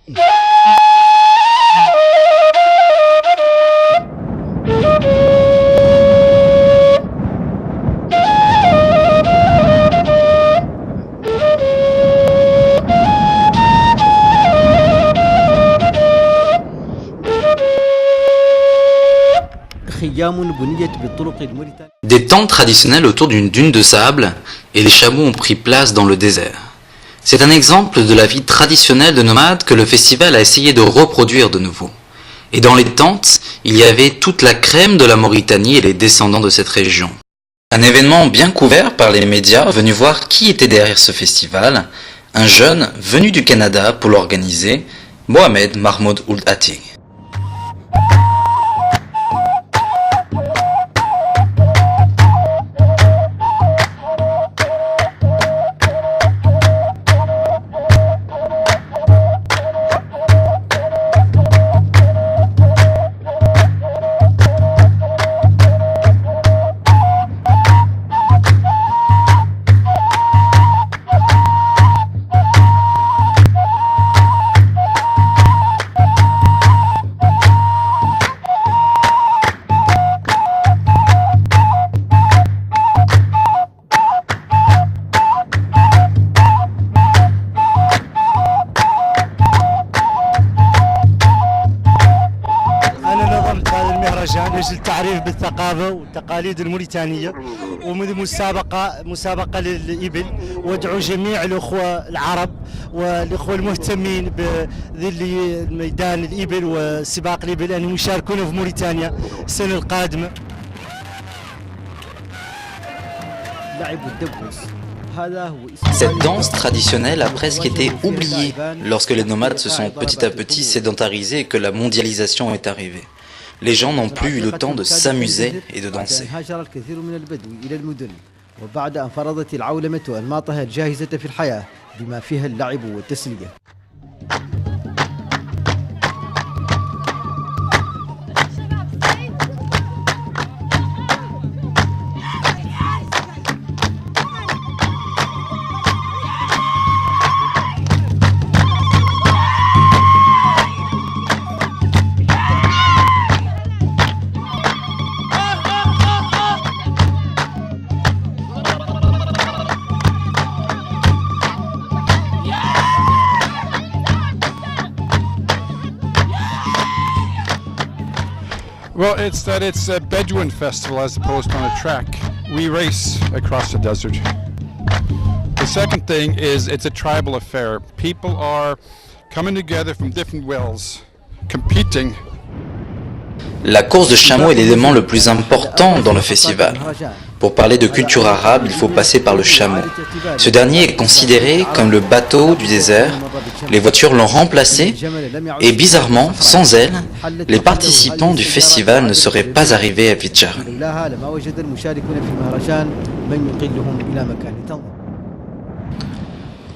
Des tentes traditionnelles autour d'une dune de sable et les chameaux ont pris place dans le désert. C'est un exemple de la vie traditionnelle de nomades que le festival a essayé de reproduire de nouveau. Et dans les tentes, il y avait toute la crème de la Mauritanie et les descendants de cette région. Un événement bien couvert par les médias venus voir qui était derrière ce festival, un jeune venu du Canada pour l'organiser, Mohamed Mahmoud Ould Atig. لأجل التعريف بالثقافة والتقاليد الموريتانية ومن مسابقة للإبل وادعو جميع الأخوة العرب والأخوة المهتمين بذل ميدان الإبل وسباق الإبل أن يشاركون في موريتانيا السنة القادمة. Cette danse traditionnelle a presque été oubliée lorsque les nomades se sont petit à petit sédentarisés et que la mondialisation est arrivée. Les gens n'ont plus eu le temps de s'amuser et de danser. Well, it's a Bedouin festival as opposed to on a track. We race across the desert. The second thing is it's a tribal affair. People are coming together from different wills, competing. La course de chameau est l'élément le plus important dans le festival. Pour parler de culture arabe, il faut passer par le chameau. Ce dernier est considéré comme le bateau du désert. Les voitures l'ont remplacé et bizarrement, sans elle, les participants du festival ne seraient pas arrivés à Vidjaran.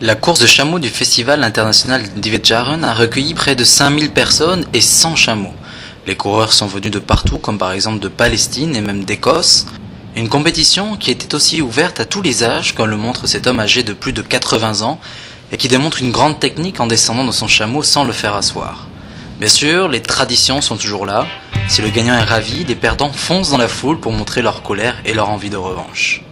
La course de chameau du festival international d'Vidjaran a recueilli près de 5000 personnes et 100 chameaux. Les coureurs sont venus de partout, comme par exemple de Palestine et même d'Écosse. Une compétition qui était aussi ouverte à tous les âges, comme le montre cet homme âgé de plus de 80 ans, et qui démontre une grande technique en descendant de son chameau sans le faire asseoir. Bien sûr, les traditions sont toujours là. Si le gagnant est ravi, les perdants foncent dans la foule pour montrer leur colère et leur envie de revanche.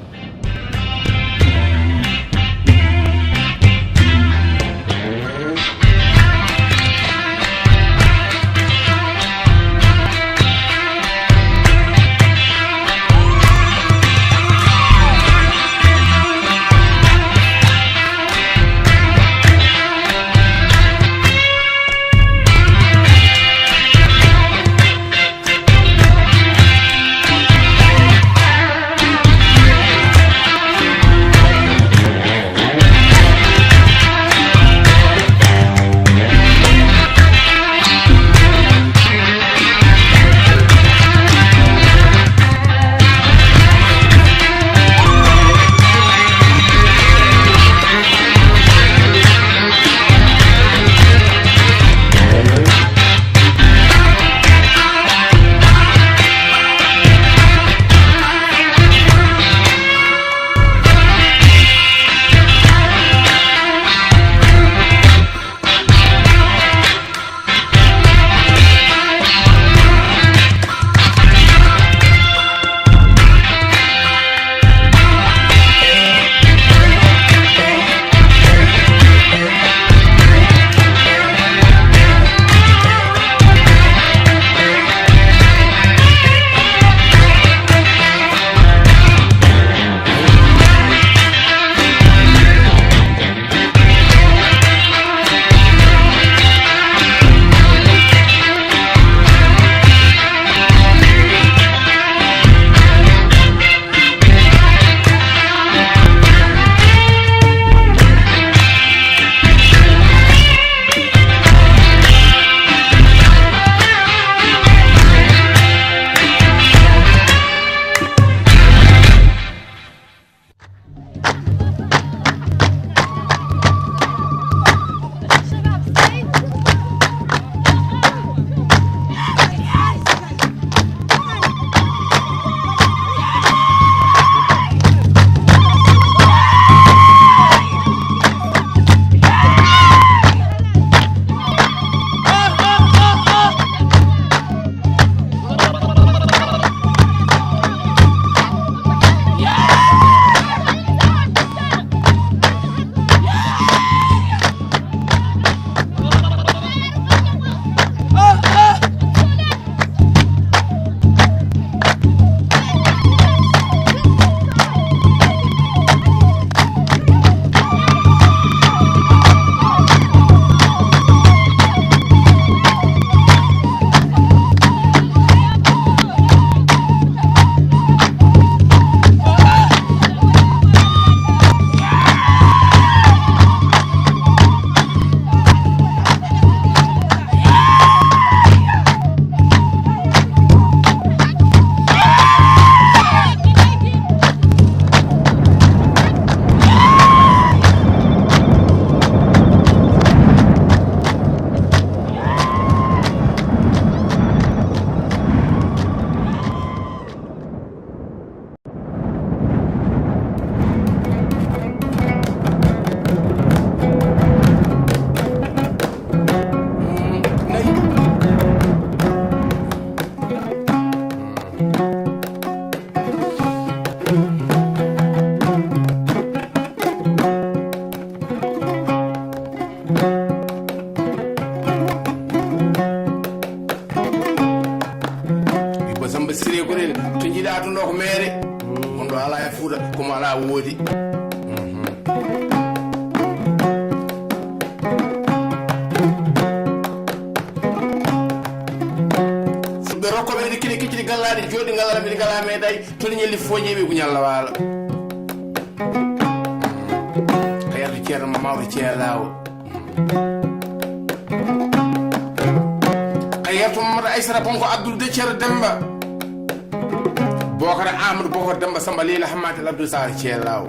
Bokar Amadou Bokar Demba Samba Lila Hamad Abdou Sar Thielaw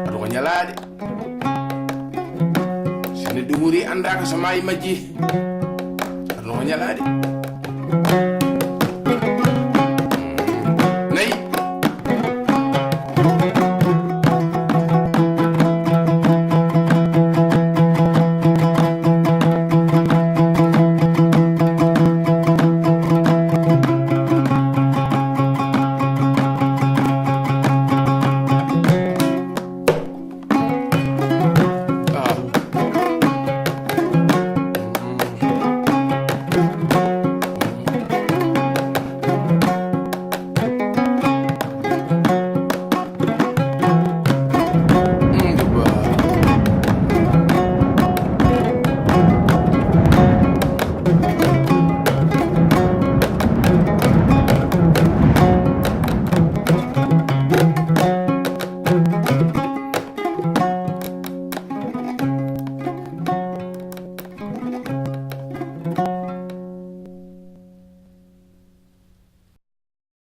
ado nyalaade sene duguri andaka sama maji ado nyalaade